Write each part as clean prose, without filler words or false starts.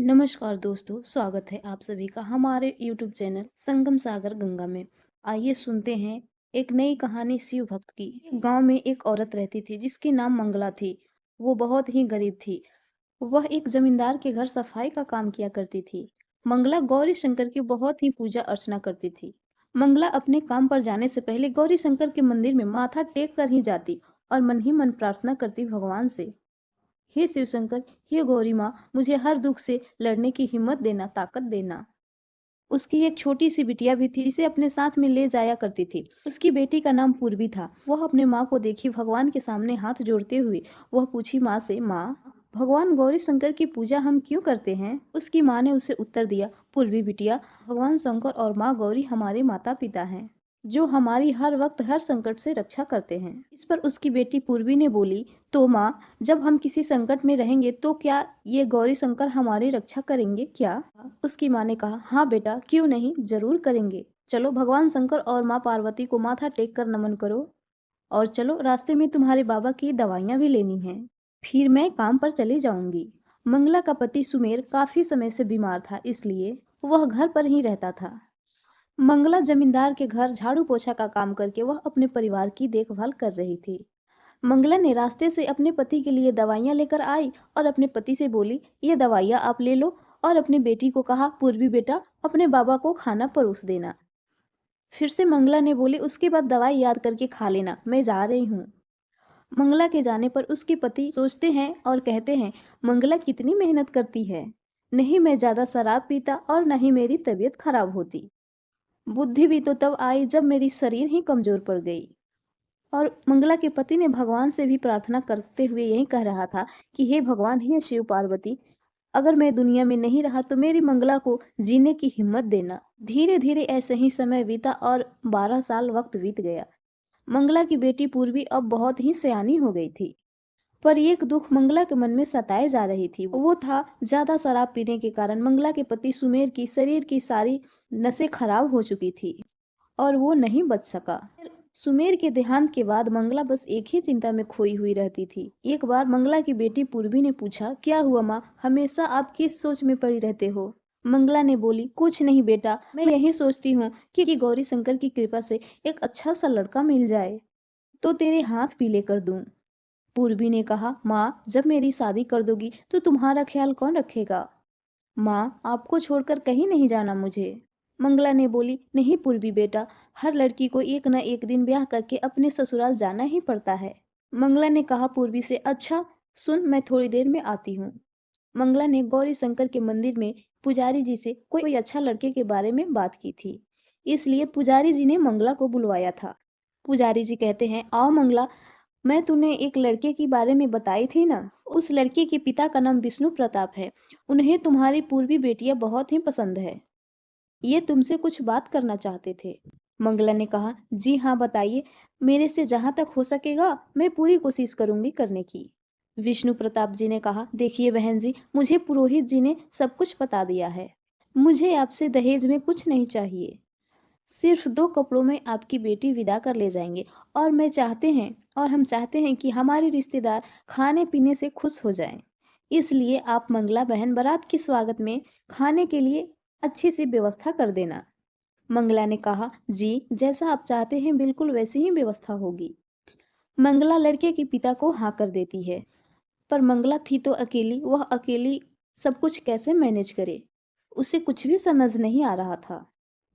नमस्कार दोस्तों, स्वागत है आप सभी का हमारे YouTube चैनल संगम सागर गंगा में। आइए सुनते हैं एक नई कहानी शिव भक्त की। एक गांव में एक औरत रहती थी जिसकी नाम मंगला थी। वो बहुत ही गरीब थी। वह एक जमींदार के घर सफाई का काम किया करती थी। मंगला गौरी शंकर की बहुत ही पूजा अर्चना करती थी। मंगला अपने काम पर जाने से पहले गौरी शंकर के मंदिर में माथा टेक कर ही जाती और मन ही मन प्रार्थना करती भगवान से, हे शिव शंकर, हे गौरी माँ, मुझे हर दुख से लड़ने की हिम्मत देना, ताकत देना। उसकी एक छोटी सी बिटिया भी थी जिसे अपने साथ में ले जाया करती थी। उसकी बेटी का नाम पूर्वी था। वह अपने माँ को देखी भगवान के सामने हाथ जोड़ते हुए वह पूछी माँ से, माँ, भगवान गौरी शंकर की पूजा हम क्यों करते हैं? उसकी माँ ने उसे उत्तर दिया, पूर्वी बिटिया, भगवान शंकर और माँ गौरी हमारे माता पिता हैं, जो हमारी हर वक्त हर संकट से रक्षा करते हैं। इस पर उसकी बेटी पूर्वी ने बोली, तो माँ, जब हम किसी संकट में रहेंगे तो क्या ये गौरी शंकर हमारी रक्षा करेंगे क्या? उसकी माँ ने कहा, हाँ बेटा, क्यों नहीं, जरूर करेंगे। चलो भगवान शंकर और माँ पार्वती को माथा टेक कर नमन करो, और चलो रास्ते में तुम्हारे बाबा की दवाइयाँ भी लेनी हैं। फिर मैं काम पर चली जाऊंगी। मंगला का पति सुमेर काफी समय से बीमार था, इसलिए वह घर पर ही रहता था। मंगला जमींदार के घर झाड़ू पोछा का काम करके वह अपने परिवार की देखभाल कर रही थी। मंगला ने रास्ते से अपने पति के लिए दवाइयाँ लेकर आई और अपने पति से बोली, ये दवाइयाँ आप ले लो, और अपनी बेटी को कहा, पूर्वी बेटा, अपने बाबा को खाना परोस देना। फिर से मंगला ने बोली, उसके बाद दवाई याद करके खा लेना, मैं जा रही हूँ। मंगला के जाने पर उसके पति सोचते हैं और कहते हैं, मंगला कितनी मेहनत करती है। नहीं मैं ज्यादा शराब पीता और न ही मेरी तबीयत खराब होती। बुद्धि भी तो तब आई जब मेरी शरीर ही कमजोर पड़ गई। और मंगला के पति ने भगवान से भी प्रार्थना करते हुए यही कह रहा था कि हे भगवान, हे शिव पार्वती, अगर मैं दुनिया में नहीं रहा तो मेरी मंगला को जीने की हिम्मत देना। धीरे धीरे ऐसे ही समय बीता और 12 साल वक्त बीत गया। मंगला की बेटी पूर्वी अब बहुत ही सयानी हो गई थी। पर एक दुख मंगला के मन में सताए जा रही थी। वो था ज्यादा शराब पीने के कारण मंगला के पति सुमेर की शरीर की सारी नसें खराब हो चुकी थी और वो नहीं बच सका। सुमेर के देहांत के बाद मंगला बस एक ही चिंता में खोई हुई रहती थी। एक बार मंगला की बेटी पूर्वी ने पूछा, क्या हुआ माँ, हमेशा आप किस सोच में पड़ी रहते हो? मंगला ने बोली, कुछ नहीं बेटा, मैं यही सोचती हूँ कि गौरी शंकर की कृपा से एक अच्छा सा लड़का मिल जाए तो तेरे हाथ पीले कर दूं। पूर्वी ने कहा, माँ, जब मेरी शादी कर दोगी तो तुम्हारा ख्याल कौन रखेगा? माँ, आपको छोड़कर कहीं नहीं जाना मुझे। मंगला ने बोली, नहीं पूर्वी बेटा, हर लड़की को एक न एक दिन ब्याह करके अपने ससुराल जाना ही पड़ता है। मंगला ने कहा पूर्वी से, अच्छा, सुन, मैं थोड़ी देर में आती हूँ। मंगला ने गौरी शंकर के मंदिर में पुजारी जी से कोई अच्छा लड़के के बारे में बात की थी, इसलिए पुजारी जी ने मंगला को बुलवाया था। पुजारी जी कहते हैं, आओ मंगला, मैं तूने एक लड़के के बारे में बताई थी ना, उस लड़के के पिता का नाम विष्णु प्रताप है। उन्हें तुम्हारी पूर्वी बेटियां बहुत ही पसंद है। ये तुमसे कुछ बात करना चाहते थे। मंगला ने कहा, जी हाँ, बताइए, मेरे से जहां तक हो सकेगा मैं पूरी कोशिश करूंगी करने की। विष्णु प्रताप जी ने कहा, देखिए बहन जी, मुझे पुरोहित जी ने सब कुछ बता दिया है। मुझे आपसे दहेज में कुछ नहीं चाहिए। सिर्फ 2 कपड़ों में आपकी बेटी विदा कर ले जाएंगे, और हम चाहते हैं कि हमारे रिश्तेदार खाने पीने से खुश हो जाएं। इसलिए आप मंगला बहन बारात के स्वागत में खाने के लिए अच्छी सी व्यवस्था कर देना। मंगला ने कहा, जी, जैसा आप चाहते हैं बिल्कुल वैसी ही व्यवस्था होगी। मंगला लड़के के पिता को हाँ कर देती है। पर मंगला थी तो अकेली, वह अकेली सब कुछ कैसे मैनेज करे? उसे कुछ भी समझ नहीं आ रहा था।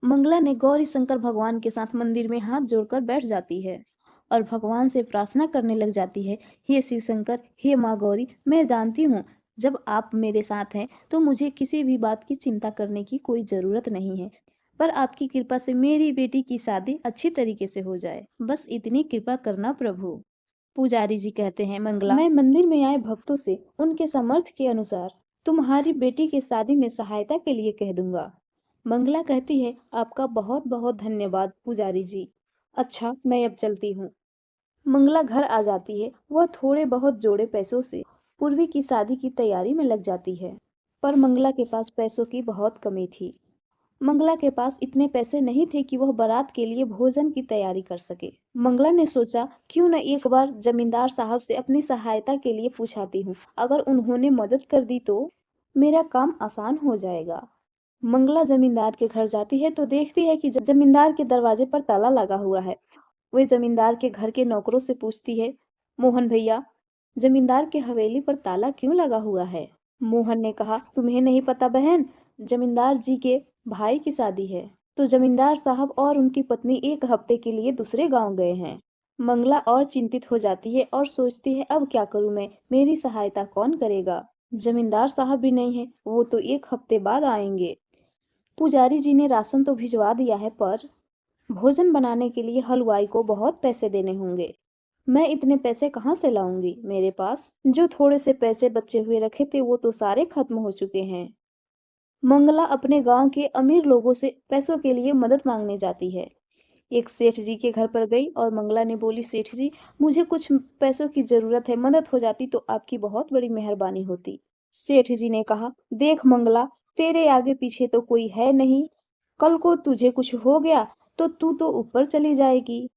मंगला ने गौरी शंकर भगवान के साथ मंदिर में हाथ जोड़कर बैठ जाती है और भगवान से प्रार्थना करने लग जाती है, हे शिव शंकर, हे माँ गौरी, मैं जानती हूँ जब आप मेरे साथ हैं तो मुझे किसी भी बात की चिंता करने की कोई जरूरत नहीं है। पर आपकी कृपा से मेरी बेटी की शादी अच्छी तरीके से हो जाए, बस इतनी कृपा करना प्रभु। पुजारी जी कहते हैं, मंगला, मैं मंदिर में आए भक्तों से उनके सामर्थ्य के अनुसार तुम्हारी बेटी की शादी में सहायता के लिए कह दूंगा। मंगला कहती है, आपका बहुत बहुत धन्यवाद पुजारी जी। अच्छा, मैं अब चलती हूँ। मंगला घर आ जाती है। वह थोड़े बहुत जोड़े पैसों से पूर्वी की शादी की तैयारी में लग जाती है। पर मंगला के पास पैसों की बहुत कमी थी। मंगला के पास इतने पैसे नहीं थे कि वह बारात के लिए भोजन की तैयारी कर सके। मंगला ने सोचा, क्यों न एक बार जमींदार साहब से अपनी सहायता के लिए पूछाती हूँ, अगर उन्होंने मदद कर दी तो। मेरा काम आसान हो जाएगा। मंगला जमींदार के घर जाती है तो देखती है कि जमींदार के दरवाजे पर ताला लगा हुआ है। वे जमींदार के घर के नौकरों से पूछती है, मोहन भैया, जमींदार के हवेली पर ताला क्यों लगा हुआ है? मोहन ने कहा, तुम्हें नहीं पता बहन, जमींदार जी के भाई की शादी है, तो जमींदार साहब और उनकी पत्नी एक हफ्ते के लिए दूसरे गांव गए हैं। मंगला और चिंतित हो जाती है और सोचती है, अब क्या करूं मैं, मेरी सहायता कौन करेगा? जमींदार साहब भी नहीं है, वो तो एक हफ्ते बाद आएंगे। पुजारी जी ने राशन तो भिजवा दिया है, पर भोजन बनाने के लिए हलवाई को बहुत पैसे देने होंगे। मैं इतने पैसे कहाँ से लाऊंगी? मेरे पास जो थोड़े से पैसे बचे हुए रखे थे वो तो सारे खत्म हो चुके हैं। मंगला अपने गांव के अमीर लोगों से पैसों के लिए मदद मांगने जाती है। एक सेठ जी के घर पर गई और मंगला ने बोली, सेठ जी, मुझे कुछ पैसों की जरूरत है, मदद हो जाती तो आपकी बहुत बड़ी मेहरबानी होती। सेठ जी ने कहा, देख मंगला, तेरे आगे पीछे तो कोई है नहीं, कल को तुझे कुछ हो गया तो तू तो ऊपर चली जाएगी,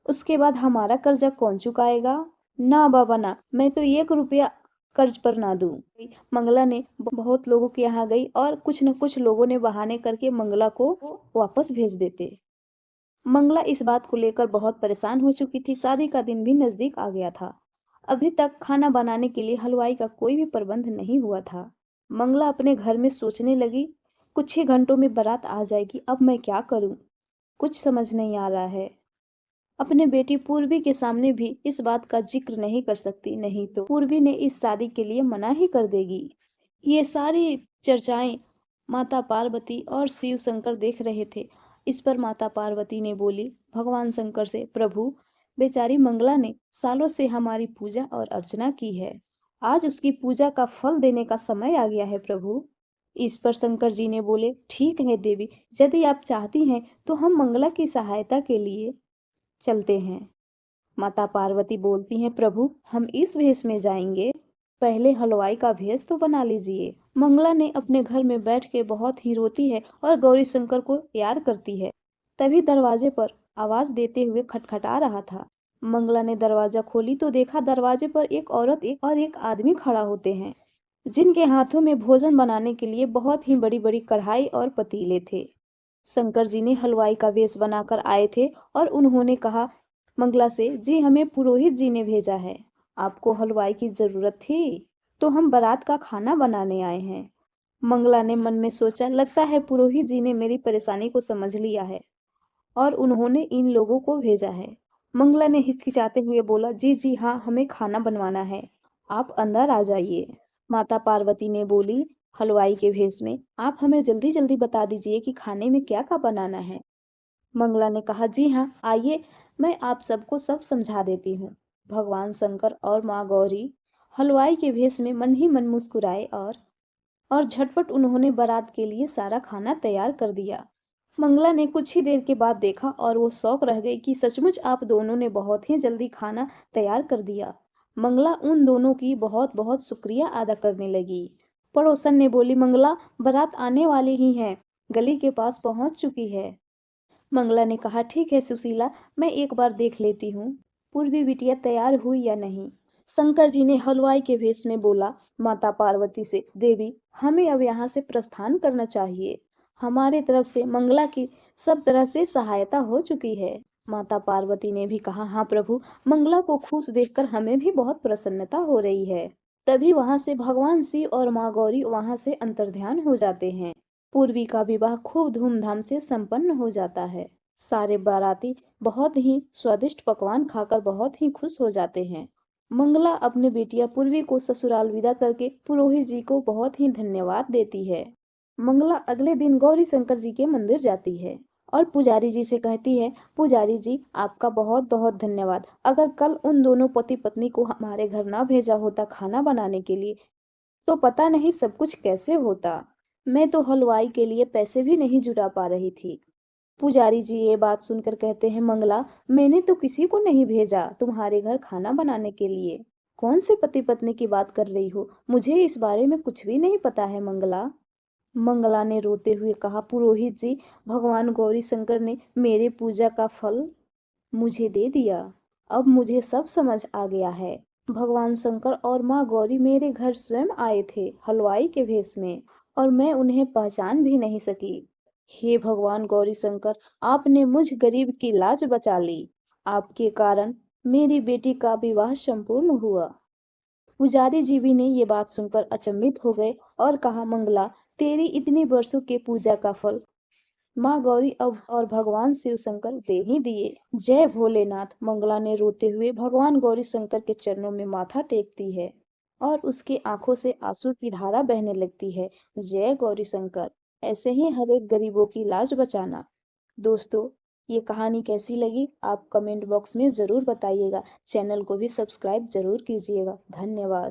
उसके बाद हमारा कर्जा कौन चुकाएगा? ना बाबा ना, मैं तो 1 रुपया कर्ज पर ना दूं। मंगला ने बहुत लोगों के यहाँ गई और कुछ न कुछ लोगों ने बहाने करके मंगला को वापस भेज देते। मंगला इस बात को लेकर बहुत परेशान हो चुकी थी। शादी का दिन भी नजदीक आ गया था। अभी तक खाना बनाने के लिए हलवाई का कोई भी प्रबंध नहीं हुआ था। मंगला अपने घर में सोचने लगी, कुछ ही घंटों में बारात आ जाएगी, अब मैं क्या करूं? कुछ समझ नहीं आ रहा है। अपने बेटी पूर्वी के सामने भी इस बात का जिक्र नहीं कर सकती, नहीं तो पूर्वी ने इस शादी के लिए मना ही कर देगी। ये सारी चर्चाएं माता पार्वती और शिव शंकर देख रहे थे। इस पर माता पार्वती ने बोली भगवान शंकर से, प्रभु, बेचारी मंगला ने सालों से हमारी पूजा और अर्चना की है, आज उसकी पूजा का फल देने का समय आ गया है प्रभु। इस पर शंकर जी ने बोले, ठीक है देवी, यदि आप चाहती हैं तो हम मंगला की सहायता के लिए चलते हैं। माता पार्वती बोलती हैं, प्रभु, हम इस भेष में जाएंगे, पहले हलवाई का भेष तो बना लीजिए। मंगला ने अपने घर में बैठ के बहुत ही रोती है और गौरी शंकर को याद करती है। तभी दरवाजे पर आवाज देते हुए खटखटा रहा था। मंगला ने दरवाजा खोली तो देखा दरवाजे पर एक औरत एक आदमी खड़ा होते हैं, जिनके हाथों में भोजन बनाने के लिए बहुत ही बड़ी बड़ी कढ़ाई और पतीले थे। शंकर जी ने हलवाई का वेश बनाकर आए थे और उन्होंने कहा मंगला से, जी हमें पुरोहित जी ने भेजा है, आपको हलवाई की जरूरत थी तो हम बारात का खाना बनाने आए हैं। मंगला ने मन में सोचा, लगता है पुरोहित जी ने मेरी परेशानी को समझ लिया है और उन्होंने इन लोगों को भेजा है। मंगला ने हिचकिचाते हुए बोला, जी जी हाँ, हमें खाना बनवाना है, आप अंदर आ जाइए। माता पार्वती ने बोली हलवाई के भेष में, आप हमें जल्दी जल्दी बता दीजिए कि खाने में क्या क्या बनाना है। मंगला ने कहा, जी हाँ, आइए, मैं आप सबको सब समझा देती हूँ। भगवान शंकर और माँ गौरी हलवाई के भेष में मन ही मन मुस्कुराए और झटपट उन्होंने बारात के लिए सारा खाना तैयार कर दिया। मंगला ने कुछ ही देर के बाद देखा और वो शौक रह गई कि सचमुच आप दोनों ने बहुत ही जल्दी खाना तैयार कर दिया। मंगला उन दोनों की बहुत बहुत शुक्रिया अदा करने लगी। पड़ोसन ने बोली, मंगला, बारात आने वाली ही है, गली के पास पहुंच चुकी है। मंगला ने कहा, ठीक है सुशीला, मैं एक बार देख लेती हूँ पूर्वी बिटिया तैयार हुई या नहीं। शंकर जी ने हलवाई के भेष में बोला माता पार्वती से, देवी, हमें अब यहाँ से प्रस्थान करना चाहिए, हमारे तरफ से मंगला की सब तरह से सहायता हो चुकी है। माता पार्वती ने भी कहा, हाँ प्रभु, मंगला को खुश देखकर हमें भी बहुत प्रसन्नता हो रही है। तभी वहां से भगवान शिव और माँ गौरी वहां से अंतर्ध्यान हो जाते हैं। पूर्वी का विवाह खूब धूमधाम से संपन्न हो जाता है। सारे बाराती बहुत ही स्वादिष्ट पकवान खाकर बहुत ही खुश हो जाते हैं। मंगला अपनी बेटिया पूर्वी को ससुराल विदा करके पुरोहित जी को बहुत ही धन्यवाद देती है। मंगला अगले दिन गौरी शंकर जी के मंदिर जाती है और पुजारी जी से कहती है, पुजारी जी, आपका बहुत बहुत धन्यवाद, अगर कल उन दोनों पति पत्नी को हमारे घर ना भेजा होता खाना बनाने के लिए तो पता नहीं सब कुछ कैसे होता। मैं तो हलवाई के लिए पैसे भी नहीं जुटा पा रही थी। पुजारी जी ये बात सुनकर कहते हैं, मंगला, मैंने तो किसी को नहीं भेजा तुम्हारे घर खाना बनाने के लिए। कौन से पति पत्नी की बात कर रही हो? मुझे इस बारे में कुछ भी नहीं पता है मंगला। मंगला ने रोते हुए कहा, पुरोहित जी, भगवान गौरी शंकर ने मेरे पूजा का फल मुझे दे दिया, अब मुझे सब समझ आ गया है। भगवान शंकर और माँ गौरी मेरे घर स्वयं आए थे हलवाई के भेष में, और मैं उन्हें पहचान भी नहीं सकी। हे भगवान गौरी शंकर, आपने मुझ गरीब की लाज बचा ली। आपके कारण मेरी बेटी का विवाह संपूर्ण हुआ। पुजारी जी भी ने ये बात सुनकर अचंभित हो गए और कहा, मंगला, तेरी इतने वर्षों के पूजा का फल माँ गौरी अब और भगवान शिव शंकर दे ही दिए। जय भोलेनाथ। मंगला ने रोते हुए भगवान गौरी शंकर के चरणों में माथा टेकती है और उसकी आंखों से आंसू की धारा बहने लगती है। जय गौरी शंकर, ऐसे ही हर एक गरीबों की लाज बचाना। दोस्तों, ये कहानी कैसी लगी आप कमेंट बॉक्स में जरूर बताइएगा। चैनल को भी सब्सक्राइब जरूर कीजिएगा। धन्यवाद।